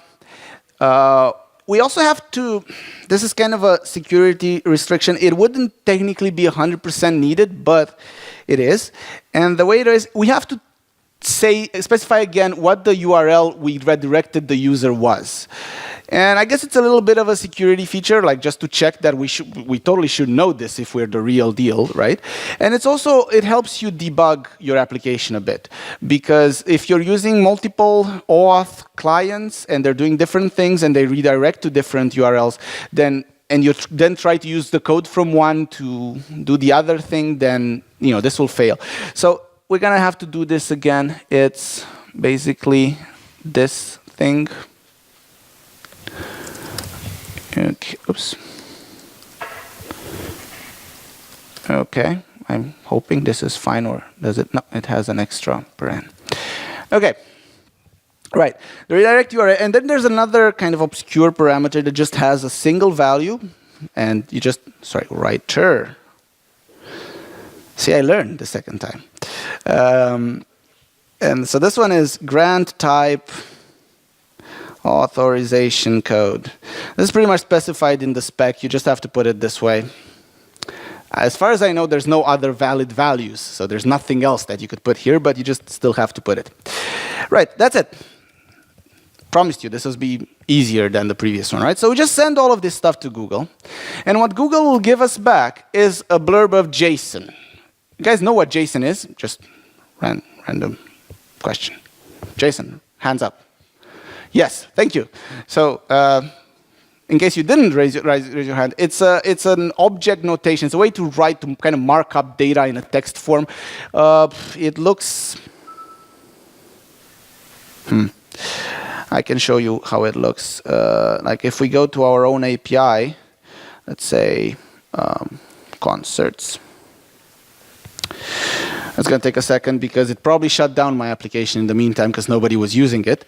We also have to, this is kind of a security restriction. It wouldn't technically be 100% needed, but it is. And the way it is, we have to specify again what the URL we redirected the user was. And I guess it's a little bit of a security feature, like just to check that we totally should know this if we're the real deal, right? And it's also, it helps you debug your application a bit. Because if you're using multiple OAuth clients and they're doing different things and they redirect to different URLs, and you then try to use the code from one to do the other thing, then this will fail. So we're going to have to do this again. It's basically this thing. Okay, oops. Okay, I'm hoping this is fine, or does it? No, it has an extra paren. Okay, right. The redirect URL, and then there's another kind of obscure parameter that just has a single value, and you just, writer. See, I learned the second time. And so this one is grant type authorization code. This is pretty much specified in the spec. You just have to put it this way. As far as I know, there's no other valid values, so there's nothing else that you could put here, but you just still have to put it. Right, that's it. Promised you this will be easier than the previous one, right? So we just send all of this stuff to Google, and what Google will give us back is a blurb of JSON. You guys know what JSON is? Just random question. JSON, hands up. Yes, thank you. So, in case you didn't raise your hand, it's an object notation. It's a way to kind of mark up data in a text form. It looks. I can show you how it looks. Like if we go to our own API, let's say concerts. It's going to take a second because it probably shut down my application in the meantime because nobody was using it.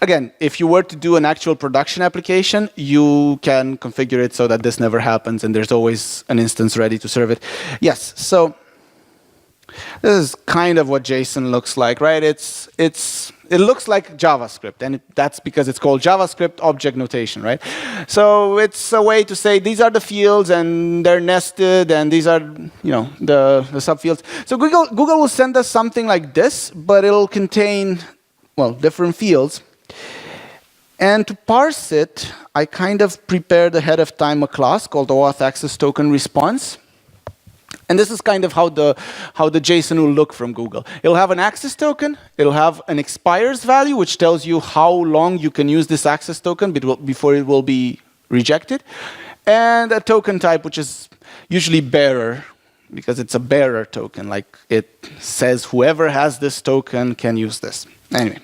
Again, if you were to do an actual production application, you can configure it so that this never happens and there's always an instance ready to serve it. Yes, so this is kind of what JSON looks like, right? It looks like JavaScript, and that's because it's called JavaScript object notation, right? So it's a way to say these are the fields and they're nested, and these are the subfields. So Google will send us something like this, but it'll contain different fields. And to parse it, I kind of prepared ahead of time a class called OAuth access token response. And this is kind of how the JSON will look from Google. It'll have an access token. It'll have an expires value, which tells you how long you can use this access token before it will be rejected. And a token type, which is usually bearer, because it's a bearer token. Like it says whoever has this token can use this. Anyway,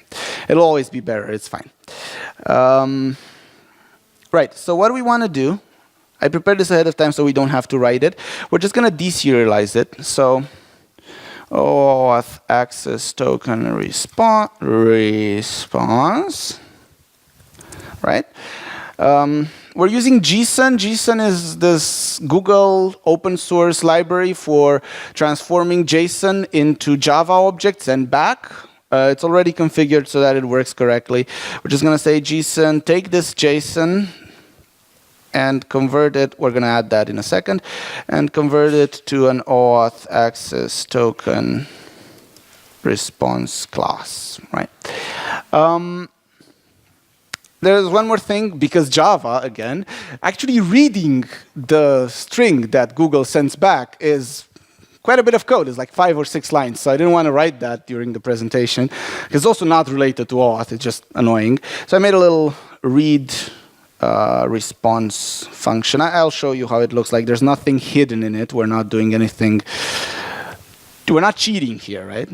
it'll always be bearer. It's fine. Right, so what do we want to do? I prepared this ahead of time so we don't have to write it. We're just going to deserialize it. So OAuth access token response, right? We're using JSON. JSON is this Google open source library for transforming JSON into Java objects and back. It's already configured so that it works correctly. We're just going to say JSON, take this JSON, and convert it, we're going to add that in a second, and convert it to an OAuth access token response class, right? There's one more thing, because Java, again, actually reading the string that Google sends back is quite a bit of code. It's like 5 or 6 lines, so I didn't want to write that during the presentation. It's also not related to OAuth, it's just annoying. So I made a little read response function. I'll show you how it looks like. There's nothing hidden in it. We're not doing anything we're not cheating here, right?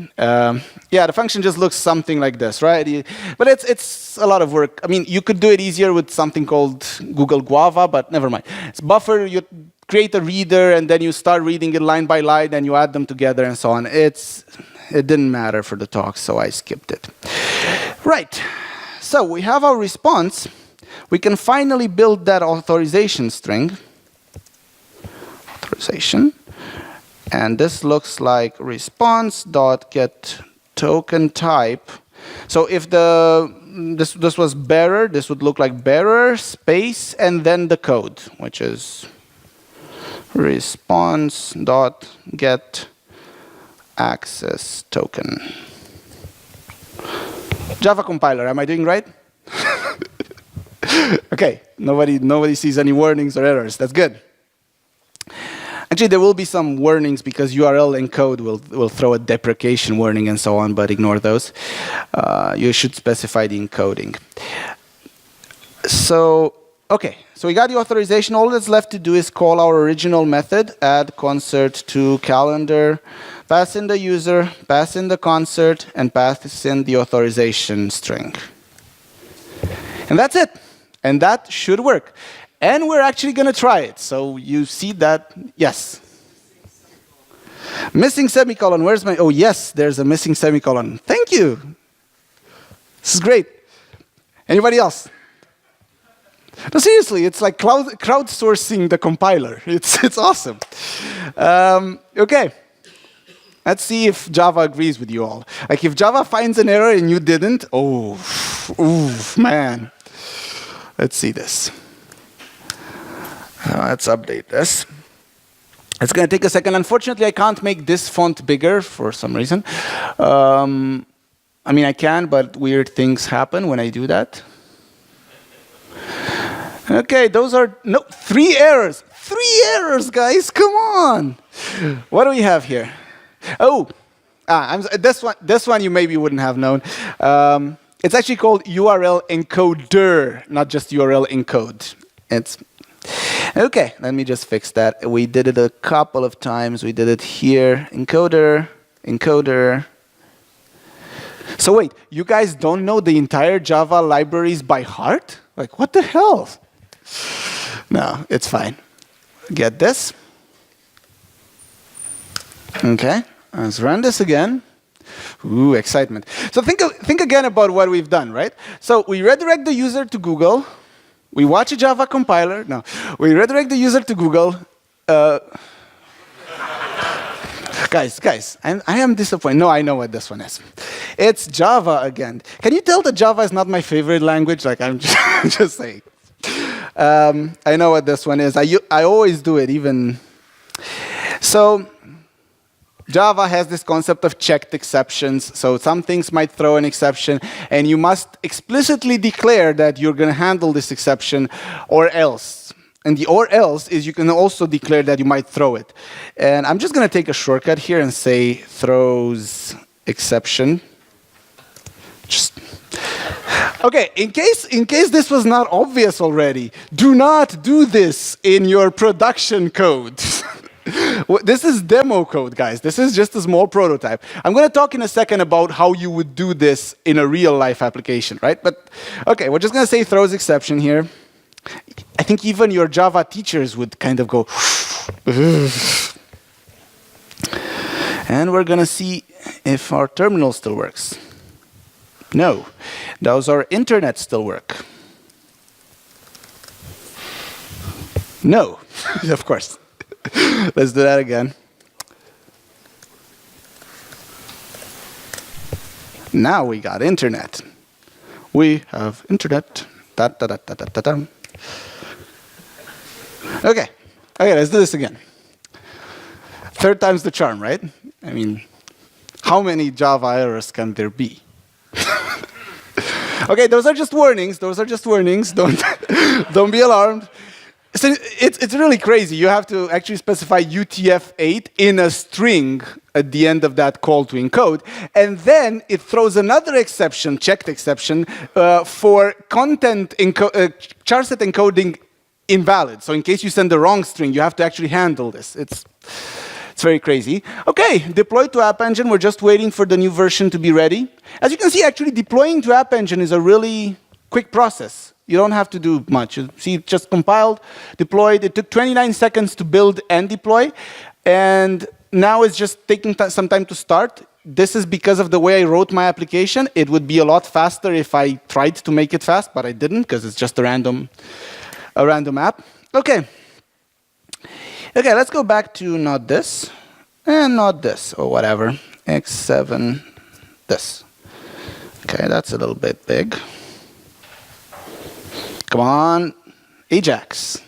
Yeah, the function just looks something like this, right? But it's a lot of work. I mean, you could do it easier with something called Google Guava, but never mind. It's buffer, you create a reader, and then you start reading it line by line, and you add them together, and so on. It didn't matter for the talk, so I skipped it. Right, so we have our response. We can finally build that authorization string. Authorization. And this looks like response.getTokenType. So if this was bearer, this would look like bearer space and then the code, which is response.getAccessToken. Java compiler, am I doing right? Okay, nobody sees any warnings or errors. That's good. Actually, there will be some warnings because URL encode will throw a deprecation warning and so on, but ignore those. You should specify the encoding. So, okay, so we got the authorization. All that's left to do is call our original method, add concert to calendar, pass in the user, pass in the concert, and pass in the authorization string. And that's it. And that should work. And we're actually going to try it. So you see that, yes. Missing semicolon, where's my, oh yes, there's a missing semicolon. Thank you. This is great. Anybody else? No, seriously, it's like crowdsourcing the compiler. It's awesome. Okay. Let's see if Java agrees with you all. Like if Java finds an error and you didn't, oh, ooh, man. Let's see this. Let's update this. It's going to take a second. Unfortunately, I can't make this font bigger for some reason. I mean, I can, but weird things happen when I do that. Okay, those are, no, 3 errors. 3 errors, guys, come on. What do we have here? Oh, this one you maybe wouldn't have known. It's actually called URL encoder, not just URL encode. It's okay, let me just fix that. We did it a couple of times. We did it here, encoder, encoder. So wait, you guys don't know the entire Java libraries by heart? Like, what the hell? No, it's fine. Get this. Okay, let's run this again. Ooh, excitement. So think again about what we've done, right? So we redirect the user to Google. We watch a Java compiler. No, we redirect the user to Google. Guys, I am disappointed. No, I know what this one is. It's Java again. Can you tell that Java is not my favorite language? Like, I'm just saying. I know what this one is. I always do it, even. So Java has this concept of checked exceptions. So some things might throw an exception, and you must explicitly declare that you're going to handle this exception, or else. And the or else is you can also declare that you might throw it. And I'm just going to take a shortcut here and say throws exception. Just okay, in case this was not obvious already, do not do this in your production code. This is demo code, guys. This is just a small prototype. I'm going to talk in a second about how you would do this in a real-life application, right? But okay, we're just going to say throws exception here. I think even your Java teachers would kind of go, and we're going to see if our terminal still works. No. Does our internet still work? No, of course. Let's do that again. Now we got internet. We have internet. Da, da, da, da, da, da. Okay, let's do this again. 3rd time's the charm, right? I mean, how many Java errors can there be? Okay, those are just warnings. Those are just warnings. Don't be alarmed. So it's really crazy. You have to actually specify UTF-8 in a string at the end of that call to encode, and then it throws another exception, checked exception, for content charset encoding invalid. So in case you send the wrong string, you have to actually handle this. It's It's very crazy. Okay, deploy to App Engine. We're just waiting for the new version to be ready. As you can see, actually deploying to App Engine is a really quick process. You don't have to do much. You see, it just compiled, deployed. It took 29 seconds to build and deploy. And now it's just taking some time to start. This is because of the way I wrote my application. It would be a lot faster if I tried to make it fast, but I didn't because it's just a random app. Okay. Okay, let's go back to not this, and not this, or whatever. X7, this. Okay, that's a little bit big. Come on, Ajax.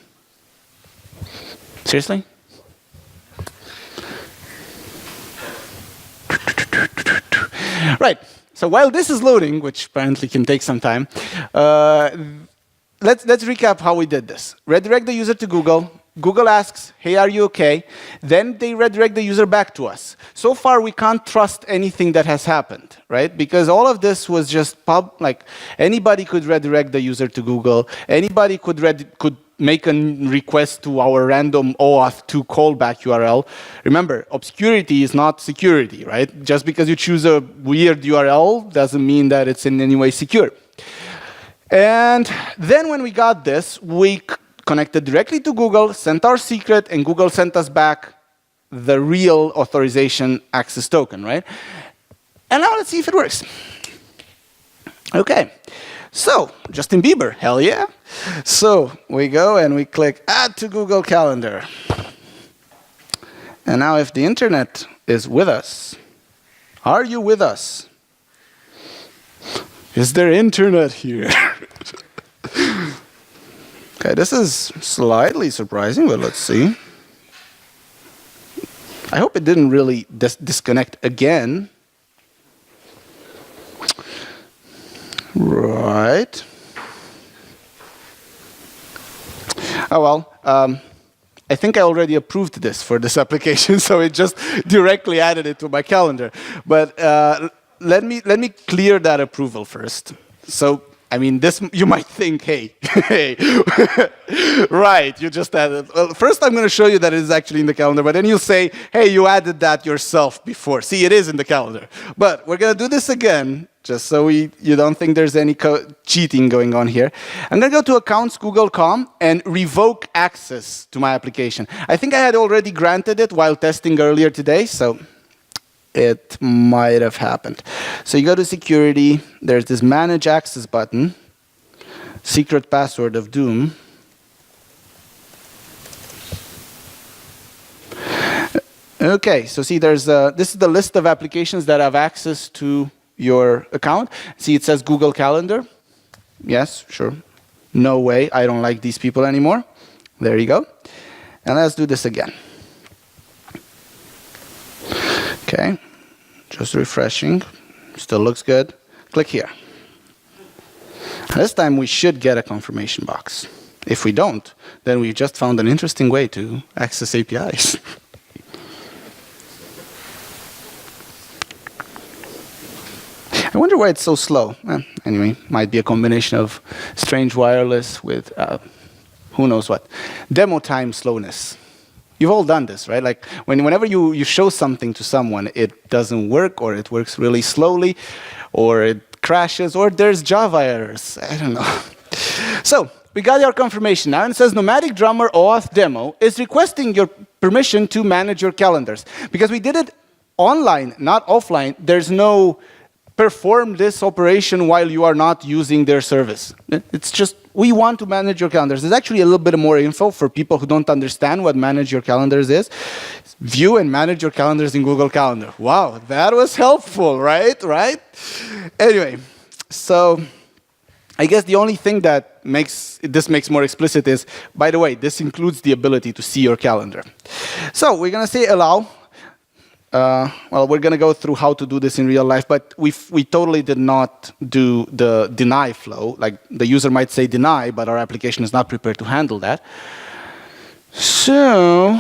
Seriously? Right, so while this is loading, which apparently can take some time, let's recap how we did this. Redirect the user to Google. Google asks, hey, are you okay? Then they redirect the user back to us. So far, we can't trust anything that has happened, right? Because all of this was just like anybody could redirect the user to Google. Anybody could make a request to our random OAuth 2 callback URL. Remember, obscurity is not security, right? Just because you choose a weird URL doesn't mean that it's in any way secure. And then when we got this, we connected directly to Google, sent our secret, and Google sent us back the real authorization access token, right? And now let's see if it works. Okay, so Justin Bieber, hell yeah. So we go and we click Add to Google Calendar. And now if the internet is with us, are you with us? Is there internet here? Okay, this is slightly surprising, but let's see. I hope it didn't really disconnect again. Right. Oh, well, I think I already approved this for this application, so it just directly added it to my calendar. But let me clear that approval first. So, I mean, this you might think, hey, hey, right, you just added. Well, first I'm going to show you that it is actually in the calendar, but then you'll say, hey, you added that yourself before. See, it is in the calendar. But we're going to do this again, just so you don't think there's any cheating going on here. I'm going to go to Accounts Google.com and revoke access to my application. I think I had already granted it while testing earlier today, so it might have happened. So you go to Security, there's this Manage Access button, Secret Password of Doom. Okay, so see, this is the list of applications that have access to your account. See, it says Google Calendar. Yes, sure. No way, I don't like these people anymore. There you go. And let's do this again. Okay, just refreshing. Still looks good. Click here. This time we should get a confirmation box. If we don't, then we just found an interesting way to access APIs. I wonder why it's so slow. Anyway, might be a combination of strange wireless with who knows what. Demo time slowness. You've all done this, right? Like whenever you show something to someone, it doesn't work, or it works really slowly, or it crashes, or there's Java errors. I don't know. So we got your confirmation now, and it says Nomadic Drummer OAuth demo is requesting your permission to manage your calendars. Because we did it online, not offline, there's no perform this operation while you are not using their service. It's just, we want to manage your calendars. There's actually a little bit more info for people who don't understand what manage your calendars is. View and manage your calendars in Google Calendar. Wow, that was helpful, right? Right? Anyway, so I guess the only thing that makes more explicit is, by the way, this includes the ability to see your calendar. So we're going to say allow. Well, we're going to go through how to do this in real life, but we totally did not do the deny flow. Like, the user might say deny, but our application is not prepared to handle that. So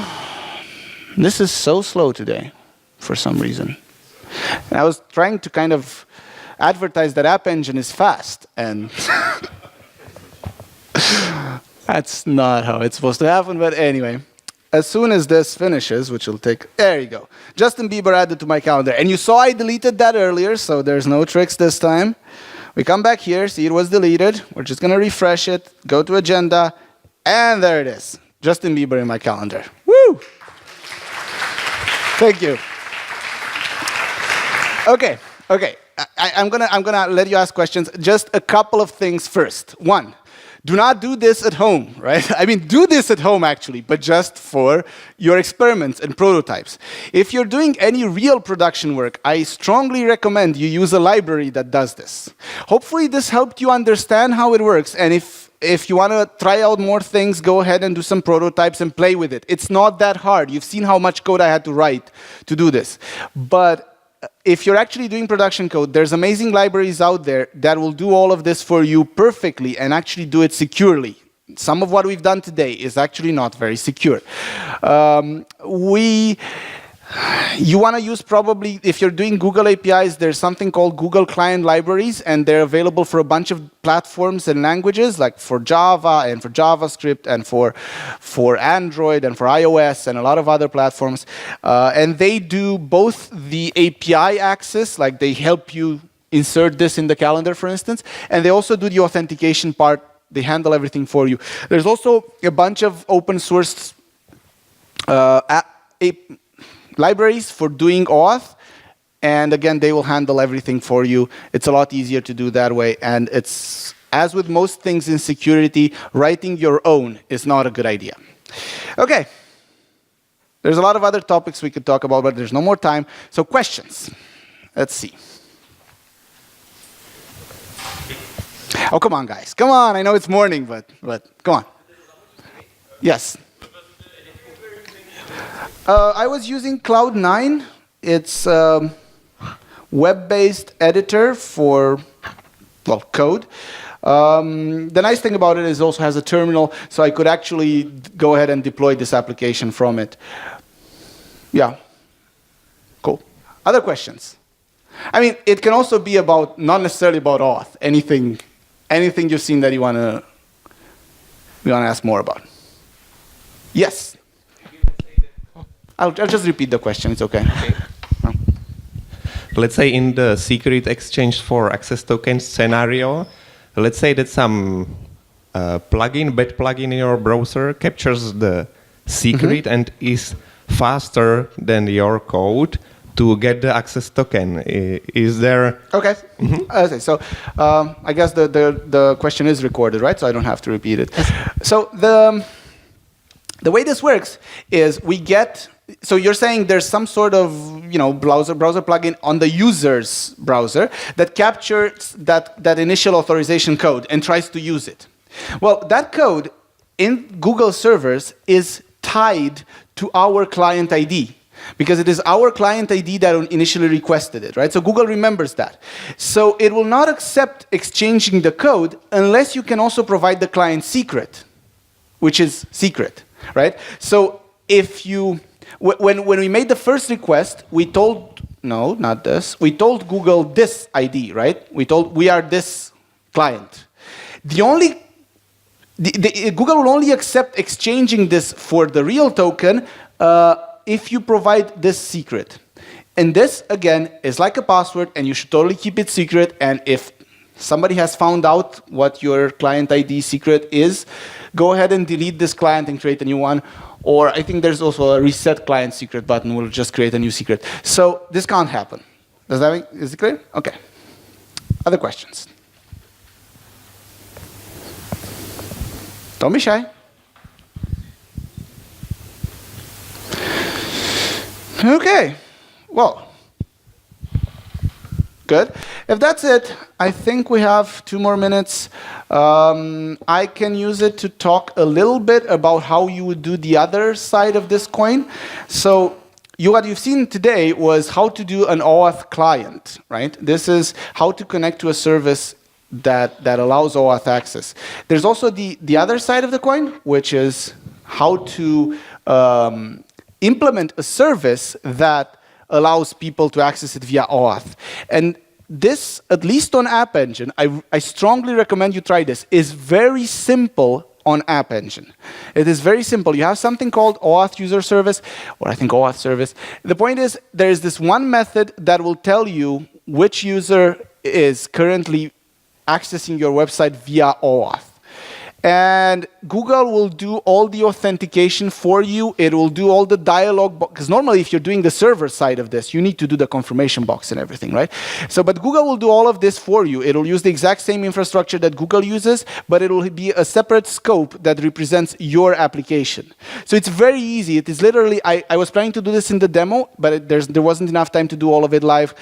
this is so slow today for some reason. And I was trying to kind of advertise that App Engine is fast, and that's not how it's supposed to happen, but anyway. as soon as this finishes, which will take, there you go. Justin Bieber added to my calendar. And you saw I deleted that earlier, so there's no tricks this time. We come back here, see it was deleted. We're just going to refresh it, go to agenda, and there it is. Justin Bieber in my calendar. Woo! Thank you. Okay. I'm gonna let you ask questions. Just a couple of things first. One, do not do this at home, right? I mean, do this at home actually, but just for your experiments and prototypes. If you're doing any real production work, I strongly recommend you use a library that does this. Hopefully this helped you understand how it works, and if you want to try out more things, go ahead and do some prototypes and play with it. It's not that hard. You've seen how much code I had to write to do this. But if you're actually doing production code, there's amazing libraries out there that will do all of this for you perfectly and actually do it securely. Some of what we've done today is actually not very secure. You want to use probably, if you're doing Google APIs, there's something called Google Client Libraries, and they're available for a bunch of platforms and languages, like for Java and for JavaScript and for Android and for iOS and a lot of other platforms. And they do both the API access, like they help you insert this in the calendar, for instance, and they also do the authentication part. They handle everything for you. There's also a bunch of open source libraries for doing OAuth, and again, they will handle everything for you. It's a lot easier to do that way, and it's, as with most things in security, writing your own is not a good idea. Okay. There's a lot of other topics we could talk about, but there's no more time. So questions. Let's see. Oh, come on, guys. Come on. I know it's morning, but come on. Yes. I was using Cloud9. It's a web-based editor for, well, code. The nice thing about it is it also has a terminal, so I could actually go ahead and deploy this application from it. Yeah. Cool. Other questions? I mean, it can also be about, not necessarily about auth, anything you've seen that you want to ask more about. Yes? I'll just repeat the question, it's okay. Let's say in the secret exchange for access token scenario, let's say that some bad plugin in your browser captures the secret and is faster than your code to get the access token. Is there... Okay. Okay, so I guess the question is recorded, right? So I don't have to repeat it. So the way this works is we get... So you're saying there's some sort of, browser plugin on the user's browser that captures that initial authorization code and tries to use it. Well, that code in Google servers is tied to our client ID, because it is our client ID that initially requested it, right? So Google remembers that. So it will not accept exchanging the code unless you can also provide the client secret, which is secret, right? So if you... When we made the first request, we told, no, not this, we told Google this ID, right? We told we are this client. Google will only accept exchanging this for the real token if you provide this secret. And this, again, is like a password, and you should totally keep it secret. And if somebody has found out what your client ID secret is, go ahead and delete this client and create a new one. Or I think there's also a reset client secret button. We'll just create a new secret. So this can't happen. Is it clear? Okay. Other questions? Don't be shy. Okay. Well, good. If that's it, I think we have 2 more minutes. I can use it to talk a little bit about how you would do the other side of this coin. So what you've seen today was how to do an OAuth client, right? This is how to connect to a service that allows OAuth access. There's also the other side of the coin, which is how to implement a service that allows people to access it via OAuth. And this, at least on App Engine, I strongly recommend you try this, is very simple on App Engine. It is very simple. You have something called OAuth user service, or I think OAuth service. The point is, there is this one method that will tell you which user is currently accessing your website via OAuth. And Google will do all the authentication for you. It will do all the dialogue, because normally if you're doing the server side of this, you need to do the confirmation box and everything, right? So, but Google will do all of this for you. It'll use the exact same infrastructure that Google uses, but it will be a separate scope that represents your application. So it's very easy. It is literally, I was planning to do this in the demo, but there wasn't enough time to do all of it live.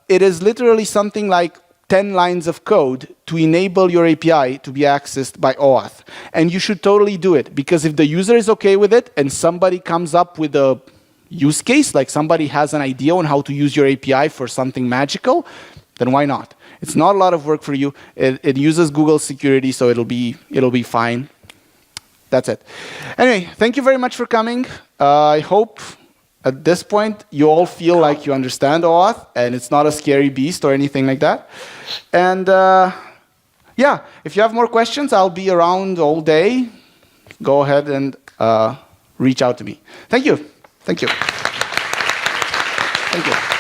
It is literally something like 10 lines of code to enable your API to be accessed by OAuth. And you should totally do it, because if the user is okay with it and somebody comes up with a use case, like somebody has an idea on how to use your API for something magical, then why not? It's not a lot of work for you. It uses Google security, so it'll be fine. That's it. Anyway, thank you very much for coming. I hope at this point, you all feel like you understand OAuth, and it's not a scary beast or anything like that. And yeah, if you have more questions, I'll be around all day. Go ahead and reach out to me. Thank you. Thank you. Thank you.